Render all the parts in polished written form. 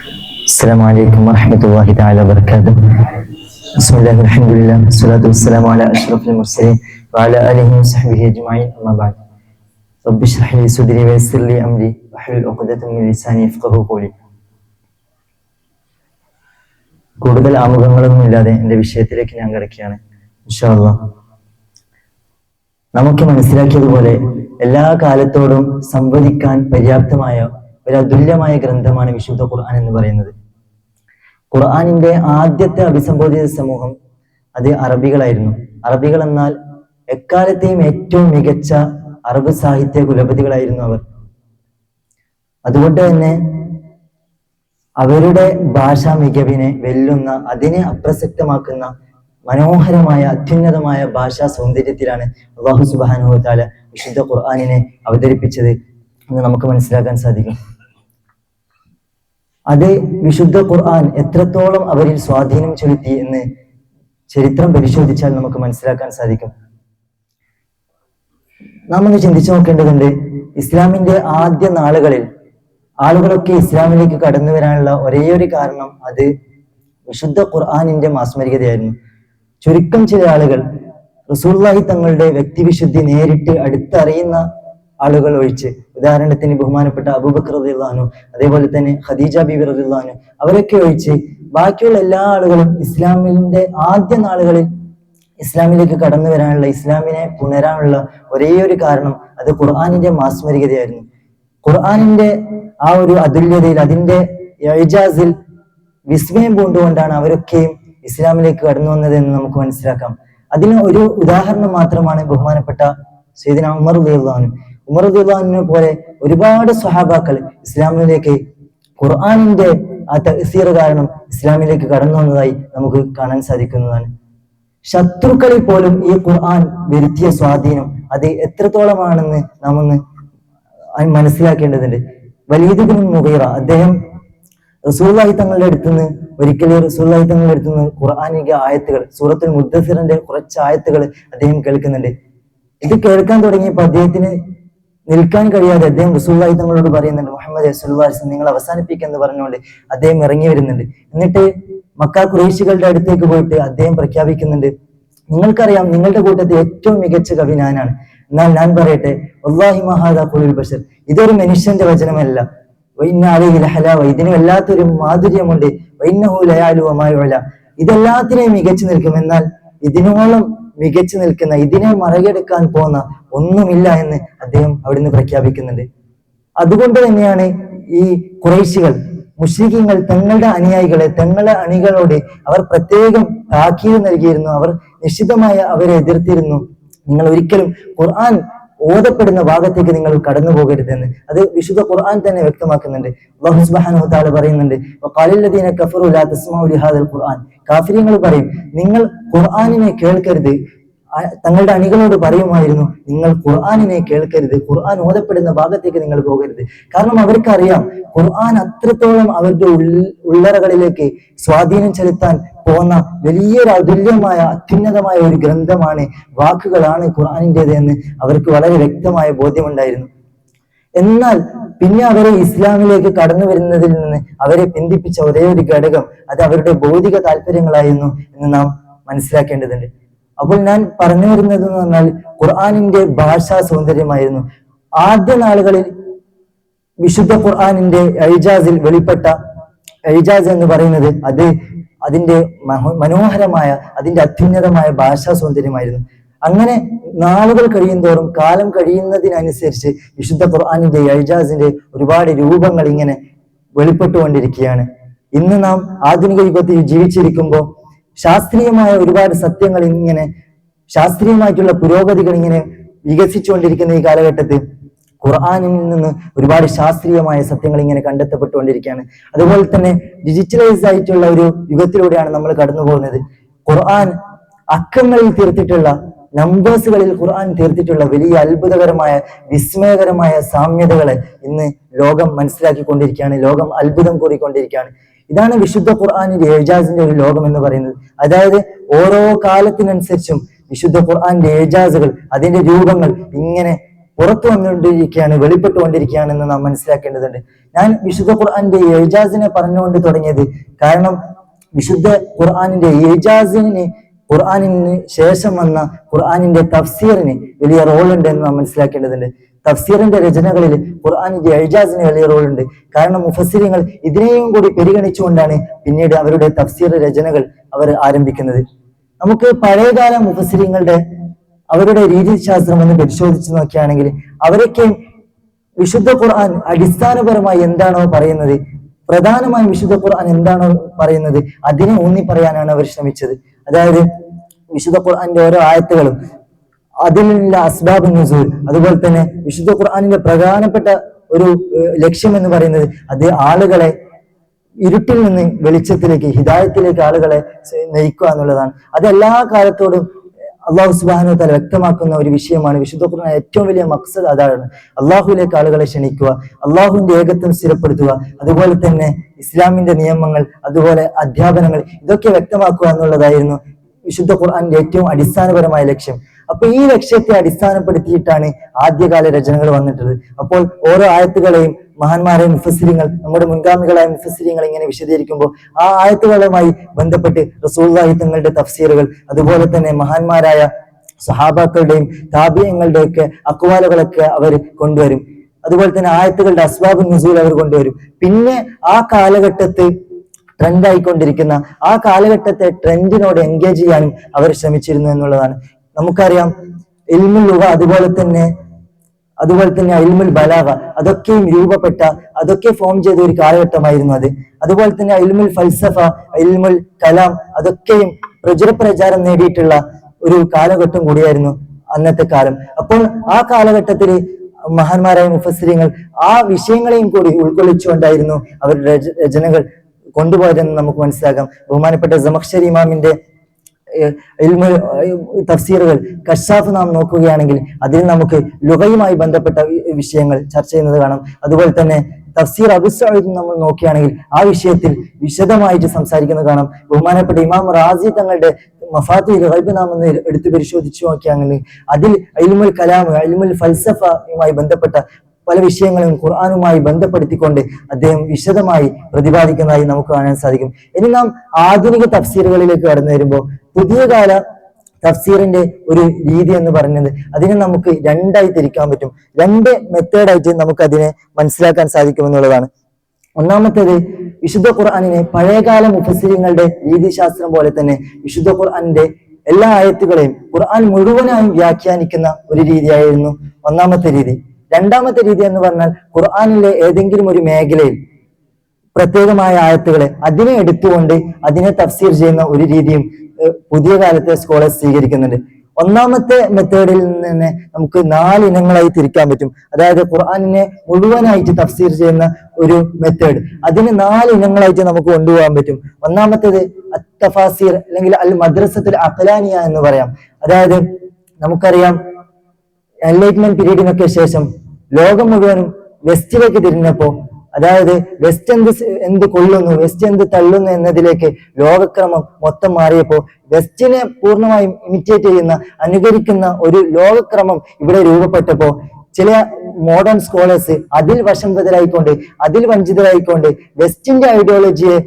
السلام عليكم ورحمة الله تعالى وبركاته. بسم الله الحمد لله والصلاة والسلام على أشرف المرسلين وعلى آله وصحبه أجمعين. أما بعد رب اشرح لي صدري ويسر لي أمري واحلل عقدة من لساني يفقهوا قولي. കൂടുതൽ ആമുഖങ്ങളൊന്നുമില്ലാതെ എൻ്റെ വിഷയത്തിലേക്ക് ഞാൻ കിടക്കുകയാണ്. ഇൻഷാ അല്ലാഹ്. നമുക്ക് മനസ്സിലാക്കിയതുപോലെ എല്ലാ കാലത്തോടും സംവദിക്കാൻ പര്യാപ്തമായ ഒരു അതുല്യമായ ഗ്രന്ഥമാണ് വിശുദ്ധ ഖുർആൻ എന്ന് പറയുന്നത്. ഖുർആനിന്റെ ആദ്യത്തെ അഭിസംബോധിത സമൂഹം അത് അറബികളായിരുന്നു. അറബികൾ എന്നാൽ എക്കാലത്തെയും ഏറ്റവും മികച്ച അറബ് സാഹിത്യ കുലപതികളായിരുന്നു അവർ. അതുകൊണ്ട് തന്നെ അവരുടെ ഭാഷാ മികവിനെ വെല്ലുന്ന, അതിനെ അപ്രസക്തമാക്കുന്ന മനോഹരമായ അത്യുന്നതമായ ഭാഷാ സൗന്ദര്യത്തിലാണ് അല്ലാഹു സുബ്ഹാനഹു വ തആല വിശുദ്ധ ഖുർആനിനെ അവതരിപ്പിച്ചത് എന്ന് നമുക്ക് മനസ്സിലാക്കാൻ സാധിക്കും. അത് വിശുദ്ധ ഖുർആൻ എത്രത്തോളം അവരിൽ സ്വാധീനം ചെലുത്തി എന്ന് ചരിത്രം പരിശോധിച്ചാൽ നമുക്ക് മനസ്സിലാക്കാൻ സാധിക്കും. നാം ഒന്ന് ചിന്തിച്ചു നോക്കേണ്ടതുണ്ട്. ഇസ്ലാമിന്റെ ആദ്യ നാളുകളിൽ ആളുകളൊക്കെ ഇസ്ലാമിലേക്ക് കടന്നു വരാനുള്ള ഒരേയൊരു കാരണം അത് വിശുദ്ധ ഖുർആനിന്റെ മാസ്മരികതയായിരുന്നു. ചുരുക്കം ചില ആളുകൾ, റസൂലുള്ളാഹി തങ്ങളുടെ വ്യക്തിവിശുദ്ധി നേരിട്ട് അടുത്തറിയുന്ന ആളുകൾ ഒഴിച്ച്, ഉദാഹരണത്തിന് ബഹുമാനപ്പെട്ട അബൂബക്കർ റളിയല്ലാഹു അൻഹു, അതേപോലെ തന്നെ ഖദീജ ബീവി റളിയല്ലാഹു അൻഹ, അവരൊക്കെ ഒഴിച്ച് ബാക്കിയുള്ള എല്ലാ ആളുകളും ഇസ്ലാമിന്റെ ആദ്യ നാളുകളിൽ ഇസ്ലാമിലേക്ക് കടന്നു വരാനുള്ള, ഇസ്ലാമിനെ പുണരാനുള്ള ഒരേയൊരു കാരണം അത് ഖുർആനിന്റെ മാസ്മരികതയായിരുന്നു. ഖുർആനിന്റെ ആ ഒരു അതുല്യതയിൽ, അതിന്റെ ഇജാസിൽ വിസ്മയം പൂണ്ടുകൊണ്ടാണ് അവരൊക്കെയും ഇസ്ലാമിലേക്ക് കടന്നു വന്നത് എന്ന് നമുക്ക് മനസ്സിലാക്കാം. അതിന് ഒരു ഉദാഹരണം മാത്രമാണ് ബഹുമാനപ്പെട്ട സയ്യിദുനാ ഉമർ റളിയല്ലാഹു അൻഹു. ഉമർ റളിയല്ലാഹു അൻഹു പോലെ ഒരുപാട് സ്വഹാബാക്കൾ ഇസ്ലാമിലേക്ക് ഖുർആനിന്റെ ആ തഅ്സീർ കാരണം ഇസ്ലാമിലേക്ക് കടന്നു വന്നതായി നമുക്ക് കാണാൻ സാധിക്കുന്നതാണ്. ശത്രുക്കളിൽ പോലും ഈ ഖുർആൻ വരുത്തിയ സ്വാധീനം അത് എത്രത്തോളമാണെന്ന് നാം ഒന്ന് മനസ്സിലാക്കേണ്ടതുണ്ട്. വലീദ് ഇബ്നു മുഗീറ, അദ്ദേഹം റസൂലുള്ളാഹി തങ്ങളുടെ അടുത്തുനിന്ന് ഒരിക്കലും റസൂലുള്ളാഹി തങ്ങളുടെ അടുത്തുനിന്ന് ഖുർആനിക ആയത്തുകൾ, സൂറത്തുൽ മുദ്ദസ്സിറിന്റെ കുറച്ച് ആയത്തുകൾ അദ്ദേഹം കേൾക്കുന്നുണ്ട്. ഇത് കേൾക്കാൻ തുടങ്ങിയപ്പോൾ അദ്ദേഹത്തിന് നിൽക്കാൻ കഴിയാതെ അദ്ദേഹം റസൂലുള്ളാഹി തങ്ങളോട് പറയുന്നുണ്ട്, മുഹമ്മദ് സ്വല്ലല്ലാഹു അലൈഹി വസല്ലം നിങ്ങൾ അവസാനിപ്പിക്കെന്ന് പറഞ്ഞുകൊണ്ട് അദ്ദേഹം ഇറങ്ങി വരുന്നുണ്ട്. എന്നിട്ട് മക്ക ഖുറൈശികളുടെ അടുത്തേക്ക് പോയിട്ട് അദ്ദേഹം പ്രഖ്യാപിക്കുന്നുണ്ട്, നിങ്ങൾക്കറിയാം നിങ്ങളുടെ കൂട്ടത്തിൽ ഏറ്റവും മികച്ച കവി ഞാനാണ്. എന്നാൽ ഞാൻ പറയട്ടെ, വല്ലാഹി മാ ഹാദാ ഖൗലുൽ ബശർ, ഇതൊരു മനുഷ്യന്റെ വചനമല്ല. വഇന്ന അലൈഹി ലഹലാവ, ഇതിന് വല്ലാത്തൊരു മാധുര്യമുണ്ട്. വഇന്നഹു ലയഅലു വമാ യുഅല, ഇതെല്ലാത്തിനെയും മികച്ചു നിൽക്കും. എന്നാൽ ഇതിനോളം മികച്ചു നിൽക്കുന്ന, ഇതിനെ മറികടക്കാൻ പോകുന്ന ഒന്നുമില്ല എന്ന് അദ്ദേഹം അവിടുന്ന് പ്രഖ്യാപിക്കുന്നുണ്ട്. അതുകൊണ്ട് തന്നെയാണ് ഈ ഖുറൈശികൾ, മുശ്രിക്കീങ്ങൾ തങ്ങളുടെ അനുയായികളെ, തങ്ങളുടെ അണികളോട് അവർ പ്രത്യേകം താക്കീത് നൽകിയിരുന്നു. അവർ നിശ്ചിതമായി അവരെ എതിർത്തിരുന്നു. നിങ്ങൾ ഒരിക്കലും ഖുർആൻ ഓതപ്പെടുന്ന ഭാഗത്തേക്ക് നിങ്ങൾ കടന്നു പോകരുതെന്ന്. അത് വിശുദ്ധ ഖുർആൻ തന്നെ വ്യക്തമാക്കുന്നുണ്ട്. അല്ലാഹു സുബ്ഹാനഹു വ തആല പറയുന്നുണ്ട്, വഖാലൽ ലദീന കഫറു ലാ തസ്മഉ ലിഹാദൽ ഖുർആൻ, കാഫിരീങ്ങൾ പറയും നിങ്ങൾ ഖുർആനിനെ കേൾക്കരുത്. തങ്ങളുടെ അണികളോട് പറയുമായിരുന്നു, നിങ്ങൾ ഖുർആനിനെ കേൾക്കരുത്, ഖുർആൻ ഓതപ്പെടുന്ന ഭാഗത്തേക്ക് നിങ്ങൾ പോകരുത്. കാരണം അവർക്കറിയാം ഖുർആൻ അത്രത്തോളം അവരുടെ ഉള്ളറകളിലേക്ക് സ്വാധീനം ചെലുത്താൻ പോകുന്ന വലിയൊരു അതുല്യമായ അത്യുന്നതമായ ഒരു ഗ്രന്ഥമാണ്, വാക്കുകളാണ് ഖുർആനിൻ്റെത് എന്ന് അവർക്ക് വളരെ വ്യക്തമായ ബോധ്യമുണ്ടായിരുന്നു. എന്നാൽ പിന്നെ അവരെ ഇസ്ലാമിലേക്ക് കടന്നു വരുന്നതിൽ നിന്ന് അവരെ പിന്തിപ്പിച്ച ഒരേ ഒരു ഘടകം അത് അവരുടെ ഭൗതിക താല്പര്യങ്ങളായിരുന്നു എന്ന് നാം മനസ്സിലാക്കേണ്ടതുണ്ട്. അപ്പോൾ ഞാൻ പറഞ്ഞു വരുന്നത് എന്ന് പറഞ്ഞാൽ ഖുർആനിന്റെ ഭാഷാ സൗന്ദര്യമായിരുന്നു. ആദ്യ നാളുകളിൽ വിശുദ്ധ ഖുർആനിന്റെ ഇജാസിൽ വെളിപ്പെട്ട ഇജാസ് എന്ന് പറയുന്നത് അത് അതിന്റെ മനോഹരമായ, അതിന്റെ അത്യുന്നതമായ ഭാഷാ സൗന്ദര്യമായിരുന്നു. അങ്ങനെ നാളുകൾ കഴിയുന്തോറും, കാലം കഴിയുന്നതിനനുസരിച്ച് വിശുദ്ധ ഖുർആനിന്റെ ഇജാസിന്റെ ഒരുപാട് രൂപങ്ങൾ ഇങ്ങനെ വെളിപ്പെട്ടുകൊണ്ടിരിക്കുകയാണ്. ഇന്ന് നാം ആധുനിക യുഗത്തിൽ ജീവിച്ചിരിക്കുമ്പോൾ ശാസ്ത്രീയമായ ഒരുപാട് സത്യങ്ങൾ ഇങ്ങനെ, ശാസ്ത്രീയമായിട്ടുള്ള പുരോഗതികൾ ഇങ്ങനെ വികസിച്ചുകൊണ്ടിരിക്കുന്ന ഈ കാലഘട്ടത്തിൽ ഖുർആനിൽ നിന്ന് ഒരുപാട് ശാസ്ത്രീയമായ സത്യങ്ങൾ ഇങ്ങനെ കണ്ടെത്തപ്പെട്ടുകൊണ്ടിരിക്കുകയാണ്. അതുപോലെ തന്നെ ഡിജിറ്റലൈസ് ആയിട്ടുള്ള ഒരു യുഗത്തിലൂടെയാണ് നമ്മൾ കടന്നു പോകുന്നത്. ഖുർആൻ അക്കങ്ങളിൽ തീർത്തിട്ടുള്ള, നമ്പേഴ്സുകളിൽ ഖുർആൻ തീർത്തിട്ടുള്ള വലിയ അത്ഭുതകരമായ, വിസ്മയകരമായ സാമ്യതകളെ ഇന്ന് ലോകം മനസ്സിലാക്കിക്കൊണ്ടിരിക്കുകയാണ്. ലോകം അത്ഭുതം കൂറിക്കൊണ്ടിരിക്കുകയാണ്. ഇതാണ് വിശുദ്ധ ഖുർആനിന്റെ ഇജാസിന്റെ ഒരു ലോകം എന്ന് പറയുന്നത്. അതായത് ഓരോ കാലത്തിനനുസരിച്ചും വിശുദ്ധ ഖുർആന്റെ ഇജാസുകൾ, അതിന്റെ രൂപങ്ങൾ ഇങ്ങനെ പുറത്തു വന്നുകൊണ്ടിരിക്കുകയാണ്, വെളിപ്പെട്ടുകൊണ്ടിരിക്കുകയാണെന്ന് നാം മനസ്സിലാക്കേണ്ടതുണ്ട്. ഞാൻ വിശുദ്ധ ഖുർആന്റെ ഏജാസിനെ പറഞ്ഞുകൊണ്ട് തുടങ്ങിയത് കാരണം വിശുദ്ധ ഖുർആനിന്റെ ഏജാസിന് ഖുർആനിന് ശേഷം വന്ന ഖുർആനിന്റെ തഫ്സീറിന് വലിയ റോൾ ഉണ്ട് എന്ന് നാം മനസ്സിലാക്കേണ്ടതുണ്ട്. തഫ്സീറിന്റെ രചനകളിൽ ഖുർആനിന്റെ ഏജാസിന് വലിയ റോൾ ഉണ്ട്. കാരണം മുഫസ്സിരിങ്ങൾ ഇതിനെയും കൂടി പരിഗണിച്ചുകൊണ്ടാണ് പിന്നീട് അവരുടെ തഫ്സീർ രചനകൾ അവർ ആരംഭിക്കുന്നത്. നമുക്ക് പഴയകാല മുഫസ്സിരിങ്ങളുടെ അവരുടെ രീതിശാസ്ത്രം ഒന്ന് പരിശോധിച്ച് നോക്കുകയാണെങ്കിൽ അവരൊക്കെ വിശുദ്ധ ഖുർആൻ അടിസ്ഥാനപരമായി എന്താണോ പറയുന്നത്, പ്രധാനമായും വിശുദ്ധ ഖുർആൻ എന്താണോ പറയുന്നത് അതിനെ ഊന്നി പറയാനാണ് അവർ ശ്രമിച്ചത്. അതായത് വിശുദ്ധ ഖുർആന്റെ ഓരോ ആയത്തുകളും അതിലുള്ള അസ്ബാബ് നുസൂൽ, അതുപോലെ തന്നെ വിശുദ്ധ ഖുർആനിന്റെ പ്രധാനപ്പെട്ട ഒരു ലക്ഷ്യം എന്ന് പറയുന്നത് അത് ആളുകളെ ഇരുട്ടിൽ നിന്ന് വെളിച്ചത്തിലേക്ക്, ഹിദായത്തിലേക്ക് ആളുകളെ നയിക്കുക എന്നുള്ളതാണ്. അത് എല്ലാ കാലത്തോടും അള്ളാഹു സുബ്ഹാനഹു വ തആല വ്യക്തമാക്കുന്ന ഒരു വിഷയമാണ്. വിശുദ്ധ ഖുർആൻ ഏറ്റവും വലിയ മഖ്സദ് അതാണ്, അള്ളാഹുവിലേക്ക് ആളുകളെ ക്ഷണിക്കുക, അള്ളാഹുവിന്റെ ഏകത്വം സ്ഥിരപ്പെടുത്തുക, അതുപോലെ തന്നെ ഇസ്ലാമിന്റെ നിയമങ്ങൾ, അതുപോലെ അധ്യാപനങ്ങൾ, ഇതൊക്കെ വ്യക്തമാക്കുക എന്നുള്ളതായിരുന്നു വിശുദ്ധ ഖുർആന്റെ ഏറ്റവും അടിസ്ഥാനപരമായ ലക്ഷ്യം. അപ്പൊ ഈ ലക്ഷ്യത്തെ അടിസ്ഥാനപ്പെടുത്തിയിട്ടാണ് ആദ്യകാല രചനകൾ വന്നിട്ടുള്ളത്. അപ്പോൾ ഓരോ ആയത്തുകളെയും മഹാന്മാരായ മുഫസ്സിരിങ്ങൾ, നമ്മുടെ മുൻഗാമികളായ മുഫസ്സിരിങ്ങൾ ഇങ്ങനെ വിശദീകരിക്കുമ്പോൾ ആ ആയത്തുകളുമായി ബന്ധപ്പെട്ട് റസൂലുള്ളാഹി തങ്ങളുടെ തഫ്സീറുകൾ, അതുപോലെ തന്നെ മഹാന്മാരായ സഹാബാക്കളുടെയും താബിഈങ്ങളുടെയും ഒക്കെ അക്വാലുകളൊക്കെ അവർ കൊണ്ടുവരും. അതുപോലെ തന്നെ ആയത്തുകളുടെ അസ്ബാബ് നുസൂൽ അവർ കൊണ്ടുവരും. പിന്നെ ആ കാലഘട്ടത്തിൽ ട്രെൻഡ് ആയിക്കൊണ്ടിരിക്കുന്ന ആ കാലഘട്ടത്തെ ട്രെൻഡിനോട് എൻഗേജ് ചെയ്യാനും അവർ ശ്രമിച്ചിരുന്നു എന്നുള്ളതാണ്. നമുക്കറിയാം ഇൽമുൽ ലുഗ, അതുപോലെ തന്നെ ഇൽമുൽ ബലാഗ, അതൊക്കെയും രൂപപ്പെട്ട, അതൊക്കെ ഫോം ചെയ്ത ഒരു കാലഘട്ടമായിരുന്നു അത്. അതുപോലെ തന്നെ ഇൽമുൽ ഫൽസഫ, ഇൽമുൽ കലാം, അതൊക്കെയും പ്രചാരം നേടിയിട്ടുള്ള ഒരു കാലഘട്ടം കൂടിയായിരുന്നു അന്നത്തെ കാലം. അപ്പോൾ ആ കാലഘട്ടത്തിൽ മഹാന്മാരായ മുഫസ്സിരിങ്ങൾ ആ വിഷയങ്ങളെയും കൂടി ഉൾക്കൊള്ളിച്ചുകൊണ്ടായിരുന്നു അവരുടെ രചനകൾ കൊണ്ടുപോയതെന്ന് നമുക്ക് മനസ്സിലാക്കാം. ബഹുമാനപ്പെട്ട സമഖ്ശരി ഇമാമിന്റെ തഫ്സീറുകൾ കശാഫ് നാം നോക്കുകയാണെങ്കിൽ അതിൽ നമുക്ക് ലുഗയുമായി ബന്ധപ്പെട്ട വിഷയങ്ങൾ ചർച്ച ചെയ്യുന്നത് കാണാം. അതുപോലെ തന്നെ തഫ്സീർ അബൂ സഈദ് നമ്മൾ നോക്കുകയാണെങ്കിൽ ആ വിഷയത്തിൽ വിശദമായിട്ട് സംസാരിക്കുന്നത് കാണാം. ബഹുമാനപ്പെട്ട ഇമാം റാസി തങ്ങളുടെ മഫാത്തിഹുൽ ഗൈബ് നാം ഒന്ന് എടുത്ത് പരിശോധിച്ചു നോക്കുകയാണെങ്കിൽ അതിൽ ഇൽമുൽ കലാം, ഇൽമുൽ ഫൽസഫയുമായി ബന്ധപ്പെട്ട പല വിഷയങ്ങളും ഖുർആനുമായി ബന്ധപ്പെടുത്തിക്കൊണ്ട് അദ്ദേഹം വിശദമായി പ്രതിപാദിക്കുന്നതായി നമുക്ക് കാണാൻ സാധിക്കും. ഇനി നാം ആധുനിക തഫ്സീറുകളിലേക്ക് കടന്നു വരുമ്പോൾ പുതിയ കാല തഫ്സീറിന്റെ ഒരു രീതി എന്ന് പറയുന്നത് അതിനെ നമുക്ക് രണ്ടായി തിരിക്കാൻ പറ്റും. രണ്ട് മെത്തേഡായിട്ട് നമുക്ക് അതിനെ മനസ്സിലാക്കാൻ സാധിക്കുമെന്നുള്ളതാണ്. ഒന്നാമത്തേത്, വിശുദ്ധ ഖുർആനിനെ പഴയകാല മുഫസ്സിരിങ്ങളുടെ രീതിശാസ്ത്രം പോലെ തന്നെ വിശുദ്ധ ഖുർആന്റെ എല്ലാ ആയത്തുകളെയും ഖുർആൻ മുഴുവനായും വ്യാഖ്യാനിക്കുന്ന ഒരു രീതിയായിരുന്നു ഒന്നാമത്തെ രീതി. രണ്ടാമത്തെ രീതി എന്ന് പറഞ്ഞാൽ ഖുർആനിലെ ഏതെങ്കിലും ഒരു മേഖലയിൽ പ്രത്യേകമായ ആയത്തുകളെ അതിനെ എടുത്തുകൊണ്ട് അതിനെ തഫ്സീർ ചെയ്യുന്ന ഒരു രീതിയും പുതിയ കാലത്തെ സ്കോളേഴ്സ് സ്വീകരിക്കുന്നുണ്ട്. ഒന്നാമത്തെ മെത്തേഡിൽ നിന്ന് നമുക്ക് 4 ഇനങ്ങളായി തിരിക്കാൻ പറ്റും. അതായത് ഖുർആനിനെ മുഴുവനായിട്ട് തഫ്സീർ ചെയ്യുന്ന ഒരു മെത്തേഡ്, അതിന് 4 ഇനങ്ങളായിട്ട് നമുക്ക് കൊണ്ടുപോകാൻ പറ്റും. ഒന്നാമത്തേത് അത്തഫാസീർ അല്ലെങ്കിൽ അൽ മദ്രസത്തുൽ അഖ്ലാനിയ എന്ന് പറയാം. അതായത് നമുക്കറിയാം എൻലൈറ്റ്മെന്റ് പീരീഡിനൊക്കെ ശേഷം ലോകം മുഴുവനും വെസ്റ്റിലേക്ക് തിരിഞ്ഞപ്പോ, അതായത് വെസ്റ്റ് എന്ത് കൊള്ളുന്നു, വെസ്റ്റ് എന്ത് തള്ളുന്നു എന്നതിലേക്ക് ലോകക്രമം മൊത്തം മാറിയപ്പോ വെസ്റ്റിനെ പൂർണ്ണമായും ഇമിറ്റേറ്റ് ചെയ്യുന്ന, അനുകരിക്കുന്ന ഒരു ലോകക്രമം ഇവിടെ രൂപപ്പെട്ടപ്പോ ചില മോഡേൺ സ്കോളേഴ്സ് അതിൽ വശംവദരായിക്കൊണ്ട്, അതിൽ വഞ്ചിതരായിക്കൊണ്ട് വെസ്റ്റിന്റെ ഐഡിയോളജിയെ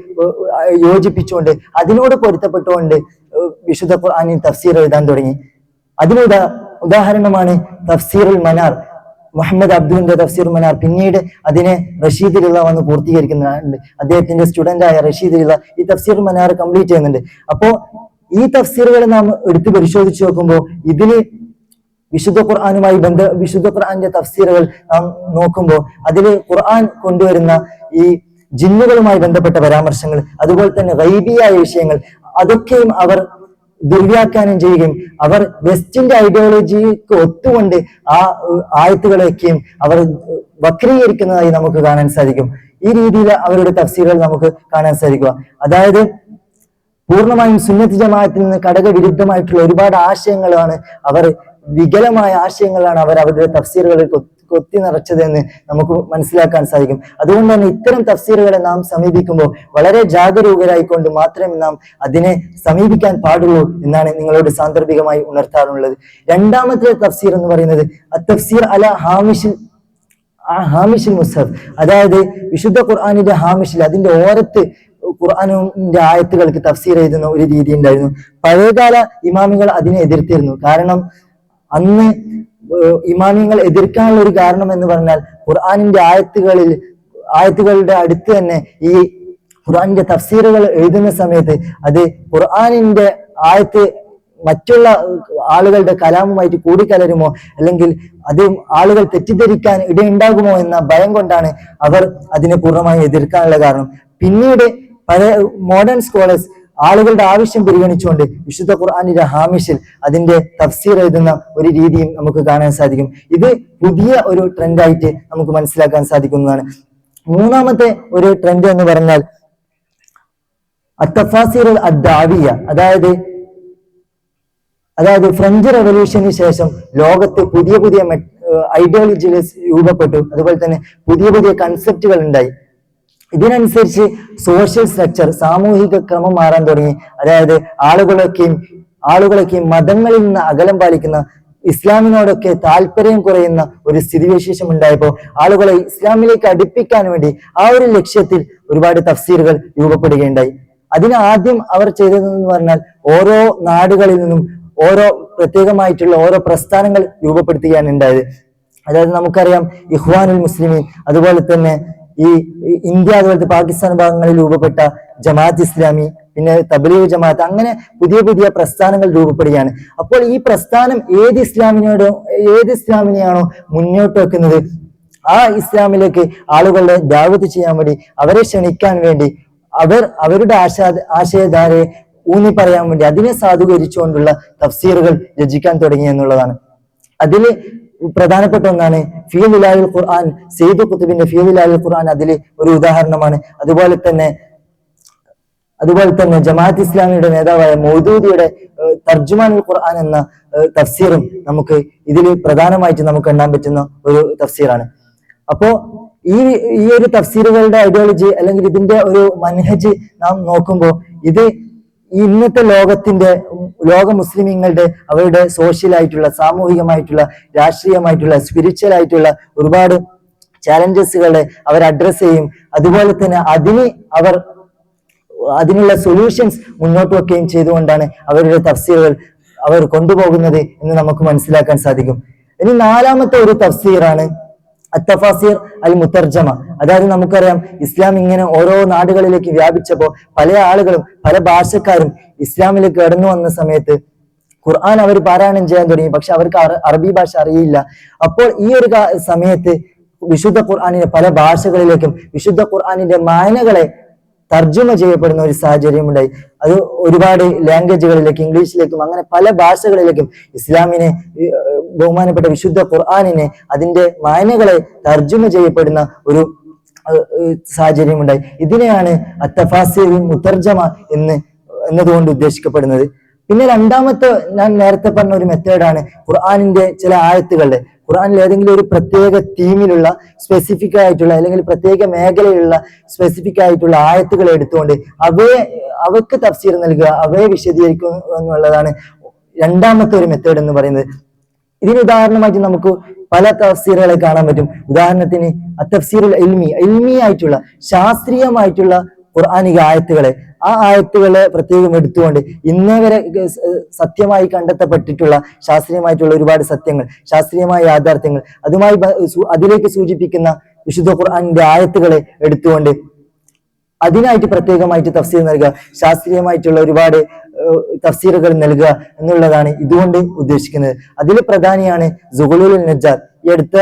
യോജിപ്പിച്ചുകൊണ്ട് അതിനോട് പൊരുത്തപ്പെട്ടുകൊണ്ട് വിശുദ്ധ ഖുർആനിൽ തഫ്സീർ എഴുതാൻ തുടങ്ങി. അതിലൂടെ ഉദാഹരണമാണ് തഫ്സീറുൽ മനാർ, മുഹമ്മദ് അബ്ദുവിന്റെ തഫ്സീർ മനാർ. പിന്നീട് അതിനെ റഷീദ് റിള വന്ന് പൂർത്തീകരിക്കുന്നുണ്ട്. അദ്ദേഹത്തിന്റെ സ്റ്റുഡന്റ് ആയ റഷീദ് റിള ഈ തഫ്സീർ മനാർ കംപ്ലീറ്റ് ചെയ്യുന്നുണ്ട്. അപ്പോ ഈ തഫ്സീറുകൾ നാം എടുത്ത് പരിശോധിച്ച് നോക്കുമ്പോൾ ഇതില് വിശുദ്ധ ഖുർആന്റെ തഫ്സീറുകൾ നാം നോക്കുമ്പോൾ അതില് ഖുർആൻ കൊണ്ടുവരുന്ന ഈ ജിന്നുകളുമായി ബന്ധപ്പെട്ട പരാമർശങ്ങൾ, അതുപോലെ തന്നെ ഗൈബിയായ വിഷയങ്ങൾ, അതൊക്കെയും അവർ ദുർവ്യാഖ്യാനം ചെയ്യുകയും അവർ വെസ്റ്റിന്റെ ഐഡിയോളജിക്ക് ഒത്തുകൊണ്ട് ആ ആയത്തുകളെയൊക്കെയും അവർ വക്രീകരിക്കുന്നതായി നമുക്ക് കാണാൻ സാധിക്കും. ഈ രീതിയിൽ അവരുടെ തഫ്സീറുകൾ നമുക്ക് കാണാൻ സാധിക്കുക. അതായത് പൂർണ്ണമായും സുന്നത്ത് ജമാഅത്തിൽ നിന്ന് ഘടകവിരുദ്ധമായിട്ടുള്ള ഒരുപാട് ആശയങ്ങളാണ് അവർ, വികലമായ ആശയങ്ങളാണ് അവർ അവരുടെ തഫ്സീറുകളിൽ കൊത്തി നിറച്ചത് എന്ന് നമുക്ക് മനസ്സിലാക്കാൻ സാധിക്കും. അതുകൊണ്ട് തന്നെ ഇത്തരം തഫ്സീറുകളെ നാം സമീപിക്കുമ്പോൾ വളരെ ജാഗരൂകരായിക്കൊണ്ട് മാത്രമേ നാം അതിനെ സമീപിക്കാൻ പാടുള്ളൂ എന്നാണ് നിങ്ങളോട് സാന്ദർഭികമായി ഉണർത്താറുള്ളത്. രണ്ടാമത്തെ തഫ്സീർ എന്ന് പറയുന്നത് തഫ്സീർ അല ഹാമിഷിൽ മുസ്ഹഫ്, അതായത് വിശുദ്ധ ഖുർആനിന്റെ ഹാമിഷിൽ, അതിന്റെ ഓരത്ത് ഖുർആനിന്റെ ആയത്തുകൾക്ക് തഫ്സീർ എഴുതുന്ന ഒരു രീതി ഉണ്ടായിരുന്നു. പഴയകാല ഇമാമികൾ അതിനെ എതിർത്തിരുന്നു. കാരണം അന്ന് ഇമാമിങ്ങൾ എതിർക്കാനുള്ള ഒരു കാരണം എന്ന് പറഞ്ഞാൽ ഖുർആനിന്റെ ആയത്തുകളുടെ അടുത്ത് തന്നെ ഈ ഖുർആനിന്റെ തഫ്സീറുകൾ എഴുതുന്ന സമയത്ത് അത് ഖുർആനിന്റെ ആയത്ത് മറ്റുള്ള ആളുകളുടെ കലാമുമായിട്ട് കൂടിക്കലരുമോ, അല്ലെങ്കിൽ അത് ആളുകൾ തെറ്റിദ്ധരിക്കാൻ ഇടയുണ്ടാകുമോ എന്ന ഭയം കൊണ്ടാണ് അവർ അതിനെ പൂർണ്ണമായി എതിർക്കാനുള്ള കാരണം. പിന്നീട് പല മോഡേൺ സ്കോളേഴ്സ് ആളുകളുടെ ആവശ്യം പരിഗണിച്ചുകൊണ്ട് വിശുദ്ധ ഖുർആനിന്റെ ഹാമിഷിൽ അതിന്റെ തഫ്സീർ എഴുതുന്ന ഒരു രീതിയും നമുക്ക് കാണാൻ സാധിക്കും. ഇത് പുതിയ ഒരു ട്രെൻഡായിട്ട് നമുക്ക് മനസ്സിലാക്കാൻ സാധിക്കുന്നതാണ്. മൂന്നാമത്തെ ഒരു ട്രെൻഡ് എന്ന് പറഞ്ഞാൽ അത്തഫാസീർ അദ്ദാവിയ, അതായത് ഫ്രഞ്ച് റവല്യൂഷന് ശേഷം ലോകത്ത് പുതിയ പുതിയ ഐഡിയോളജികൾ രൂപപ്പെട്ടു. അതുപോലെ തന്നെ പുതിയ പുതിയ കൺസെപ്റ്റുകൾ ഉണ്ടായി. ഇതിനനുസരിച്ച് സോഷ്യൽ സ്ട്രക്ചർ, സാമൂഹിക ക്രമം മാറാൻ തുടങ്ങി. അതായത് ആളുകളൊക്കെയും മതങ്ങളിൽ നിന്ന് അകലം പാലിക്കുന്ന, ഇസ്ലാമിനോടൊക്കെ താല്പര്യം കുറയുന്ന ഒരു സ്ഥിതിവിശേഷം ഉണ്ടായപ്പോൾ ആളുകളെ ഇസ്ലാമിലേക്ക് അടുപ്പിക്കാൻ വേണ്ടി ആ ഒരു ലക്ഷ്യത്തിൽ ഒരുപാട് തഫ്സീറുകൾ രൂപപ്പെടുകയുണ്ടായി. അതിന് ആദ്യം അവർ ചെയ്തതെന്ന് പറഞ്ഞാൽ ഓരോ നാടുകളിൽ നിന്നും ഓരോ പ്രത്യേകമായിട്ടുള്ള ഓരോ പ്രസ്ഥാനങ്ങൾ രൂപപ്പെടുത്തുകയാണ് ഉണ്ടായത്. അതായത് നമുക്കറിയാം ഇഖ്വാനുൽ മുസ്ലിമീൻ, അതുപോലെ തന്നെ ഈ ഇന്ത്യ അതുപോലത്തെ പാകിസ്ഥാൻ ഭാഗങ്ങളിൽ രൂപപ്പെട്ട ജമാഅത്ത് ഇസ്ലാമി, പിന്നെ തബ്ലീഗ് ജമാഅത്ത്, അങ്ങനെ പുതിയ പുതിയ പ്രസ്ഥാനങ്ങൾ രൂപപ്പെടുകയാണ്. അപ്പോൾ ഈ പ്രസ്ഥാനം ഏത് ഇസ്ലാമിനെയാണോ മുന്നോട്ട് വെക്കുന്നത് ആ ഇസ്ലാമിലേക്ക് ആളുകളെ ദഅവത്ത് ചെയ്യാൻ വേണ്ടി, അവരെ ക്ഷണിക്കാൻ വേണ്ടി, അവരുടെ ആശയധാരയെ ഊന്നി പറയാൻ വേണ്ടി അതിനെ സാധൂകരിച്ചുകൊണ്ടുള്ള തഫ്സീറുകൾ രചിക്കാൻ തുടങ്ങി എന്നുള്ളതാണ്. അതിൽ പ്രധാനപ്പെട്ട ഒന്നാണ് ഫീ വിലായുൽ ഖുർആൻ, സയ്യിദ് ഖുത്ബിന്റെ ഫീ വിലായുൽ ഖുർആൻ അതിൽ ഒരു ഉദാഹരണമാണ്. അതുപോലെ തന്നെ ജമാഅത്ത് ഇസ്ലാമിയുടെ നേതാവായ മൗദൂദിയുടെ തർജുമാനുൽ ഖുർആൻ എന്ന തഫ്സീറും നമുക്ക് ഇതിൽ പ്രധാനമായിട്ട് നമുക്ക് കാണാൻ പറ്റുന്ന ഒരു തഫ്സീറാണ്. അപ്പോ ഈ ഒരു തഫ്സീറുകളുടെ ഐഡിയോളജി അല്ലെങ്കിൽ ഇതിന്റെ ഒരു മൻഹജ് നാം നോക്കുമ്പോൾ ഇത് ഇന്നത്തെ ലോക മുസ്ലിമീങ്ങളുടെ അവരുടെ സോഷ്യൽ ആയിട്ടുള്ള, സാമൂഹികമായിട്ടുള്ള, രാഷ്ട്രീയമായിട്ടുള്ള, സ്പിരിച്വൽ ആയിട്ടുള്ള ഒരുപാട് ചാലഞ്ചസുകളെ അവർ അഡ്രസ് ചെയ്യും. അതുപോലെ തന്നെ അതിനുള്ള സൊല്യൂഷൻസ് മുന്നോട്ട് വെക്കുകയും ചെയ്തുകൊണ്ടാണ് അവരുടെ തഫ്സീറുകൾ അവർ കൊണ്ടുപോകുന്നത് എന്ന് നമുക്ക് മനസ്സിലാക്കാൻ സാധിക്കും. ഇനി നാലാമത്തെ ഒരു തഫ്സീറാണ് അത്തഫാസീർ അൽ മുത്തർജമ. അതായത് നമുക്കറിയാം ഇസ്ലാം ഇങ്ങനെ ഓരോ നാടുകളിലേക്ക് വ്യാപിച്ചപ്പോൾ പല ആളുകളും പല ഭാഷക്കാരും ഇസ്ലാമിലേക്ക് കടന്നു വന്ന സമയത്ത് ഖുർആൻ അവർ പാരായണം ചെയ്യാൻ തുടങ്ങി. പക്ഷെ അവർക്ക് അറബി ഭാഷ അറിയില്ല. അപ്പോൾ ഈ ഒരു സമയത്ത് വിശുദ്ധ ഖുർആനിന്റെ പല ഭാഷകളിലേക്കും വിശുദ്ധ ഖുർആനിന്റെ മായനകളെ തർജ്ജമ ചെയ്യപ്പെടുന്ന ഒരു സാഹചര്യം ഉണ്ടായി. അത് ഒരുപാട് ലാംഗ്വേജുകളിലേക്കും ഇംഗ്ലീഷിലേക്കും അങ്ങനെ പല ഭാഷകളിലേക്കും ഇസ്ലാമിനെ, ബഹുമാനപ്പെട്ട വിശുദ്ധ ഖുർആനിനെ, അതിന്റെ മായനകളെ തർജ്ജമ ചെയ്യപ്പെടുന്ന ഒരു സാഹചര്യം ഉണ്ടായി. ഇതിനെയാണ് അത്തഫാസീർ മുത്തർജമ എന്നതുകൊണ്ട് ഉദ്ദേശിക്കപ്പെടുന്നത്. പിന്നെ രണ്ടാമത്തെ ഞാൻ നേരത്തെ പറഞ്ഞ ഒരു മെത്തേഡാണ് ഖുർആനിന്റെ ചില ആയത്തുകളുടെ, ഖുർആനിൽ ഏതെങ്കിലും ഒരു പ്രത്യേക തീമിലുള്ള സ്പെസിഫിക് ആയിട്ടുള്ള അല്ലെങ്കിൽ പ്രത്യേക മേഖലയിലുള്ള സ്പെസിഫിക് ആയിട്ടുള്ള ആയത്തുകൾ എടുത്തുകൊണ്ട് അവയ്ക്ക് തഫ്സീർ നൽകുക, അവയെ വിശദീകരിക്കുക എന്നുള്ളതാണ് രണ്ടാമത്തെ ഒരു മെത്തേഡ് എന്ന് പറയുന്നത്. ഇതിന് ഉദാഹരണമായിട്ട് നമുക്ക് പല തഫ്സീറുകളെ കാണാൻ പറ്റും. ഉദാഹരണത്തിന് തഫ്സീറുൽ ഇൽമി ആയിട്ടുള്ള, ശാസ്ത്രീയമായിട്ടുള്ള ഖുർആനിക ആയത്തുകളെ, ആ ആയത്തുകളെ പ്രത്യേകം എടുത്തുകൊണ്ട് ഇന്നേ വരെ സത്യമായി കണ്ടെത്തപ്പെട്ടിട്ടുള്ള ശാസ്ത്രീയമായിട്ടുള്ള ഒരുപാട് സത്യങ്ങൾ, ശാസ്ത്രീയമായ യാഥാർത്ഥ്യങ്ങൾ, അതിലേക്ക് സൂചിപ്പിക്കുന്ന വിശുദ്ധ ഖുർആനിന്റെ ആയത്തുകളെ എടുത്തുകൊണ്ട് അതിനായിട്ട് പ്രത്യേകമായിട്ട് തഫ്സീർ നൽകുക, ശാസ്ത്രീയമായിട്ടുള്ള ഒരുപാട് തഫ്സീറുകൾ നൽകുക എന്നുള്ളതാണ് ഇതുകൊണ്ട് ഉദ്ദേശിക്കുന്നത്. അതിൽ പ്രധാനിയാണ് സുഹ്ലുൽ നജ്ജാർ. ഈ അടുത്ത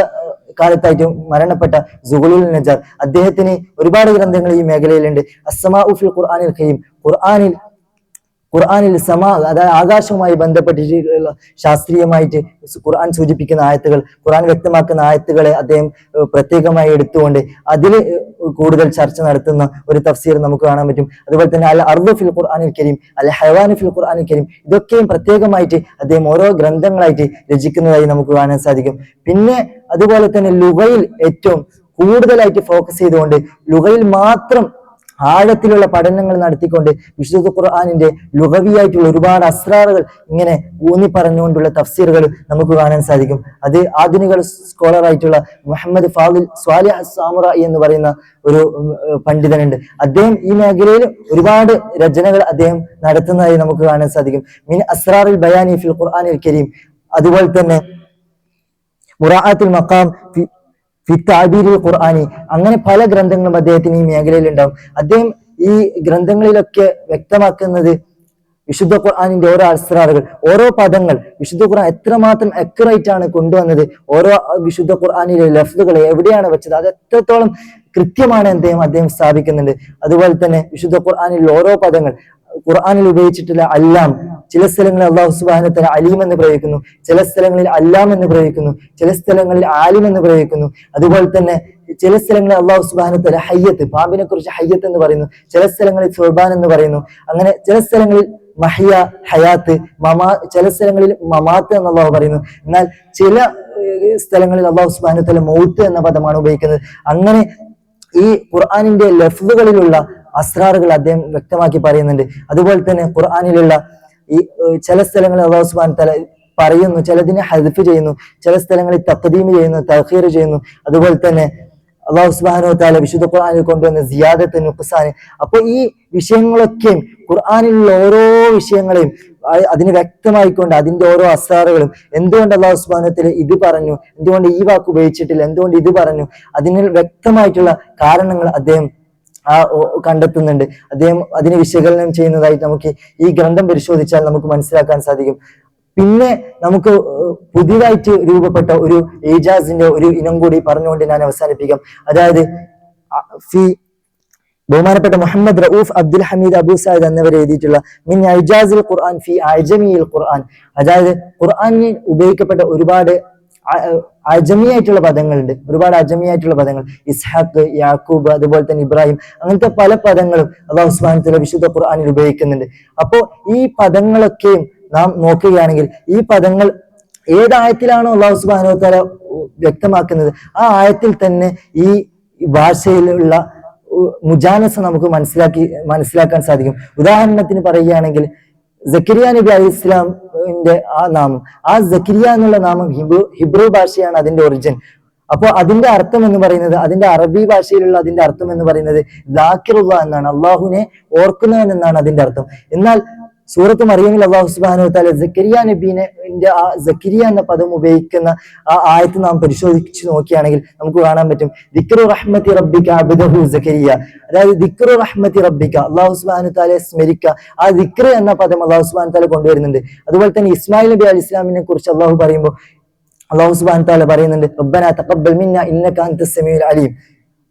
കാലത്തായിട്ട് മരണപ്പെട്ട സുഹ്ലുൽ നജ്ജാർ. അദ്ദേഹത്തിന് ഒരുപാട് ഗ്രന്ഥങ്ങൾ ഈ മേഖലയിലുണ്ട്. അസ്സമാഉ ഫിൽ ഖുർആനിൽ ഖരീം, ഖുർആനിൽ അതായത് ആകാശവുമായി ബന്ധപ്പെട്ടിട്ടുള്ള ശാസ്ത്രീയമായിട്ട് ഖുർആൻ സൂചിപ്പിക്കുന്ന ആയത്തുകൾ, ഖുർആൻ വ്യക്തമാക്കുന്ന ആയത്തുകളെ അദ്ദേഹം പ്രത്യേകമായി എടുത്തുകൊണ്ട് അതിൽ കൂടുതൽ ചർച്ച നടത്തുന്ന ഒരു തഫ്സീർ നമുക്ക് കാണാൻ പറ്റും. അതുപോലെ തന്നെ അൽ അർദു ഫിൽ ഖുർആനിൽ കരീം, അൽ ഹയവാനു ഫിൽ ഖുർആനിൽ കരീം, ഇതൊക്കെയും പ്രത്യേകമായിട്ട് അദ്ദേഹം ഓരോ ഗ്രന്ഥങ്ങളായിട്ട് രചിക്കുന്നതായി നമുക്ക് കാണാൻ സാധിക്കും. പിന്നെ അതുപോലെ തന്നെ ലുഗയിൽ ഏറ്റവും കൂടുതലായിട്ട് ഫോക്കസ് ചെയ്തുകൊണ്ട് ലുഗയിൽ മാത്രം ആഴത്തിലുള്ള പഠനങ്ങൾ നടത്തിക്കൊണ്ട് വിശുദ്ധ ഖുർആനിന്റെ ലുഗവിയായിട്ടുള്ള ഒരുപാട് അസ്രാറുകൾ ഇങ്ങനെ ഊന്നി പറഞ്ഞുകൊണ്ടുള്ള തഫ്സീറുകൾ നമുക്ക് കാണാൻ സാധിക്കും. അത് ആധുനിക സ്കോളർ ആയിട്ടുള്ള മുഹമ്മദ് ഫാദിൽ സ്വാലിഹ് സാമുറായി എന്ന് പറയുന്ന ഒരു പണ്ഡിതനുണ്ട്. അദ്ദേഹം ഈ മേഖലയിൽ ഒരുപാട് രചനകൾ അദ്ദേഹം നടത്തുന്നതായി നമുക്ക് കാണാൻ സാധിക്കും. മിൻ അസ്റാറിൽ ബയാനി ഫിൽ ഖുർആനിൽ കരീം, അതുപോലെ തന്നെ മുറാഅത്തുൽ മഖാം ഖുർആനി, അങ്ങനെ പല ഗ്രന്ഥങ്ങളും അദ്ദേഹത്തിന് ഈ മേഖലയിൽ ഉണ്ടാവും. അദ്ദേഹം ഈ ഗ്രന്ഥങ്ങളിലൊക്കെ വ്യക്തമാക്കുന്നത് വിശുദ്ധ ഖുർആനിന്റെ ഓരോ അസ്റാറുകൾ, ഓരോ പദങ്ങൾ വിശുദ്ധ ഖുർആൻ എത്രമാത്രം അക്യുറേറ്റ് ആണ് കൊണ്ടുവന്നത്, ഓരോ വിശുദ്ധ ഖുർആനിലെ ലഫ്ദുകൾ എവിടെയാണ് വെച്ചത്, അത് എത്രത്തോളം കൃത്യമാണ് അദ്ദേഹം സ്ഥാപിക്കുന്നുണ്ട്. അതുപോലെ തന്നെ വിശുദ്ധ ഖുർആനിൽ ഓരോ പദങ്ങൾ ഖുർആനിൽ ഉപയോഗിച്ചിട്ടുള്ള അല്ലാം, ചില സ്ഥലങ്ങളിൽ അല്ലാഹു സുബ്ഹാനഹു വതആല അലീം എന്ന് പ്രയോഗിക്കുന്നു, ചില സ്ഥലങ്ങളിൽ അല്ലാം എന്ന് പ്രയോഗിക്കുന്നു, ചില സ്ഥലങ്ങളിൽ ആലിം എന്ന് പ്രയോഗിക്കുന്നു. അതുപോലെ തന്നെ ചില സ്ഥലങ്ങളിൽ അല്ലാഹു സുബ്ഹാനഹു വതആല ഹയ്യത്ത്, പാമ്പിനെ കുറിച്ച് ഹയ്യത്ത് എന്ന് പറയുന്നു, ചില സ്ഥലങ്ങളിൽ സുബ്ഹാൻ എന്ന് പറയുന്നു. അങ്ങനെ ചില സ്ഥലങ്ങളിൽ മഹിയ, ഹയാത്ത്, ചില സ്ഥലങ്ങളിൽ മമാത്ത് എന്ന് അല്ലാഹു പറയുന്നു. എന്നാൽ ചില സ്ഥലങ്ങളിൽ അല്ലാഹു സുബ്ഹാനഹു വതആല മൗത്ത് എന്ന പദമാണ് ഉപയോഗിക്കുന്നത്. അങ്ങനെ ഈ ഖുർആനിന്റെ ലഫ്ദുകളിലുള്ള അസ്റാറുകൾ അദ്ദേഹം വ്യക്തമാക്കി പറയുന്നുണ്ട്. അതുപോലെ തന്നെ ഖുർആനിലുള്ള ഈ ചില സ്ഥലങ്ങളിൽ അല്ലാഹു സുബ്ഹാനഹു വതആല പറയുന്നു, ചിലതിനെ ഹദ്ഫ് ചെയ്യുന്നു, ചില സ്ഥലങ്ങളിൽ തഖ്ദീം ചെയ്യുന്നു, തഅഖീർ ചെയ്യുന്നു. അതുപോലെ തന്നെ അല്ലാഹു സുബ്ഹാനഹു വതആല വിശുദ്ധ ഖുർആനിൽ കൊണ്ടുവന്ന സിയാദത്ത്, നുഖ്സാൻ. അപ്പോൾ ഈ വിഷയങ്ങളൊക്കെയും ഖുർആനിലുള്ള ഓരോ വിഷയങ്ങളെയും അതിന് വ്യക്തമായിക്കൊണ്ട് അതിന്റെ ഓരോ അസ്റാറുകളും, എന്തുകൊണ്ട് അല്ലാഹു സുബ്ഹാനഹു വതആല ഇത് പറഞ്ഞു, എന്തുകൊണ്ട് ഈ വാക്ക് ഉപയോഗിച്ചിട്ടില്ല, എന്തുകൊണ്ട് ഇത് പറഞ്ഞു, അതിന് വ്യക്തമായിട്ടുള്ള കാരണങ്ങൾ അദ്ദേഹം കണ്ടെത്തുന്നുണ്ട്. അദ്ദേഹം അതിനെ വിശകലനം ചെയ്യുന്നതായിട്ട് നമുക്ക് ഈ ഗ്രന്ഥം പരിശോധിച്ചാൽ നമുക്ക് മനസ്സിലാക്കാൻ സാധിക്കും. പിന്നെ നമുക്ക് പുതിയതായിട്ട് രൂപപ്പെട്ട ഒരു ഏജാസിന്റെ ഒരു ഇനം കൂടി പറഞ്ഞുകൊണ്ട് ഞാൻ അവസാനിപ്പിക്കാം. അതായത് ബഹുമാനപ്പെട്ട മുഹമ്മദ് റഊഫ് അബ്ദുൽ ഹമീദ് അബൂ സഈദ് എന്നിവർ എഴുതിയിട്ടുള്ള മിൻ ഇജാസിൽ ഖുർആൻ ഫി അജമിയിൽ ഖുർആൻ, അതായത് ഖുർആനിൽ ഉപയോഗിക്കപ്പെട്ട ഒരുപാട് അജമിയായിട്ടുള്ള പദങ്ങളുണ്ട്, ഒരുപാട് അജമിയായിട്ടുള്ള പദങ്ങൾ, ഇസ്ഹാഖ്, യാക്കൂബ്, അതുപോലെ തന്നെ ഇബ്രാഹിം, അങ്ങനത്തെ പല പദങ്ങളും അല്ലാഹു സുബ്ഹാനഹു വതആല വിശുദ്ധ ഖുർആനിൽ ഉപയോഗിക്കുന്നുണ്ട്. അപ്പോൾ ഈ പദങ്ങളൊക്കെയും നാം നോക്കുകയാണെങ്കിൽ ഈ പദങ്ങൾ ഏത് ആയത്തിലാണോ അല്ലാഹു സുബ്ഹാനഹു വതആല വ്യക്തമാക്കുന്നത് ആ ആയത്തിൽ തന്നെ ഈ ഭാഷയിലുള്ള മുജാനസ നമുക്ക് മനസ്സിലാക്കാൻ സാധിക്കും. ഉദാഹരണത്തിന് പറയുകയാണെങ്കിൽ സക്കരിയ നബി അലൈഹി ഇസ്ലാമിന്റെ ആ നാമം, ആ സക്കരിയ എന്നുള്ള നാമം ഹിബ്രു ഭാഷയാണ് അതിന്റെ ഒറിജിൻ. അപ്പോൾ അതിന്റെ അർത്ഥം എന്ന് പറയുന്നത്, അതിന്റെ അറബി ഭാഷയിലുള്ള അതിന്റെ അർത്ഥം എന്ന് പറയുന്നത് ദാക്കിറുള്ള എന്നാണ്, അള്ളാഹുവിനെ ഓർക്കുന്നവൻ എന്നാണ് അതിന്റെ അർത്ഥം. എന്നാൽ സൂറത്ത് മറിയമിൽ അല്ലാഹു സുബ്ഹാനഹു വതആല സക്കരിയ നബീനെ ആ സക്കരിയ എന്ന പദം ഉപയോഗിക്കുന്ന ആ ആയത്ത് നാം പരിശോധിച്ച് നോക്കുകയാണെങ്കിൽ നമുക്ക് കാണാൻ പറ്റും ദിക്റു റഹ്മത്തി റബ്ബിക അബ്ദഹു സക്കരിയ, അതായത് ദിക്റു റഹ്മത്തി റബ്ബിക, അല്ലാഹു സുബ്ഹാനഹു വതആലയെ സ്മരിക്കുക, ആ ദിക്ർ എന്ന പദം അല്ലാഹു സുബ്ഹാനഹു വതആല കൊണ്ടുവരുന്നുണ്ട്. അതുപോലെ തന്നെ ഇസ്മായിൽ നബി അലൈഹി ഇസ്ലാമിനെ കുറിച്ച് അല്ലാഹു പറയുമ്പോൾ അല്ലാഹു സുബ്ഹാനഹു വതആല പറയുന്നുണ്ട് റബ്ബനാ തഖബ്ബൽ മിന്നാ ഇന്നക അൻതസ് സമീഉൽ അലീം.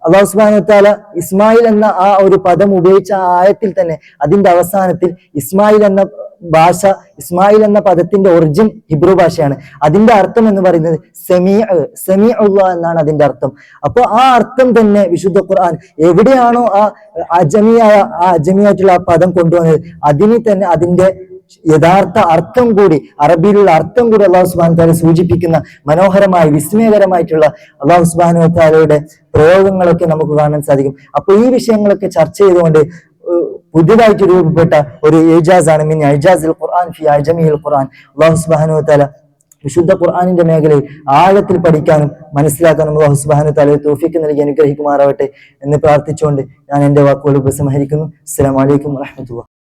അല്ലാഹു സുബ്ഹാനഹു വതആല ഇസ്മായിൽ എന്ന ആ ഒരു പദം ഉപയോഗിച്ച ആ ആയത്തിൽ തന്നെ അതിന്റെ അവസാനത്തിൽ ഇസ്മായിൽ എന്ന ഭാഷ, ഇസ്മായിൽ എന്ന പദത്തിന്റെ ഒറിജിൻ ഹിബ്രു ഭാഷയാണ്. അതിന്റെ അർത്ഥം എന്ന് പറയുന്നത് സമീഉല്ലാഹ് എന്നാണ് അതിന്റെ അർത്ഥം. അപ്പോൾ ആ അർത്ഥം തന്നെ വിശുദ്ധ ഖുർആൻ എവിടെയാണോ ആ അജമിയായിട്ടുള്ള ആ പദം കൊണ്ടുവന്നത് അതിന് തന്നെ അതിന്റെ യഥാർത്ഥ അർത്ഥം കൂടി, അറബിയിലുള്ള അർത്ഥം കൂടി അല്ലാഹു സുബ്ഹാനഹു വതആല സൂചിപ്പിക്കുന്ന മനോഹരമായ വിസ്മയകരമായിട്ടുള്ള അല്ലാഹു സുബ്ഹാനഹു വതആലയുടെ പ്രയോഗങ്ങളൊക്കെ നമുക്ക് കാണാൻ സാധിക്കും. അപ്പൊ ഈ വിഷയങ്ങളൊക്കെ ചർച്ച ചെയ്തുകൊണ്ട് പുതിയതായിട്ട് രൂപപ്പെട്ട ഒരു ഇജാസാണ് മിൻ ഇജാസിൽ ഖുർആൻ ഫി അജമിയിൽ ഖുർആൻ. അല്ലാഹു സുബ്ഹാനഹു വതആല വിശുദ്ധ ഖുർആനിന്റെ മേഖലയിൽ ആഴത്തിൽ പഠിക്കാനും മനസ്സിലാക്കാനും അല്ലാഹു സുബ്ഹാനഹു വതആല തൗഫീഖ് നൽകി അനുഗ്രഹിക്കുമാറാവട്ടെ എന്ന് പ്രാർത്ഥിച്ചുകൊണ്ട് ഞാൻ എന്റെ വാക്കുകൾ ഉപസംഹരിക്കുന്നു. അസ്സലാമു അലൈക്കും വറഹ്മത്തുള്ളാഹി.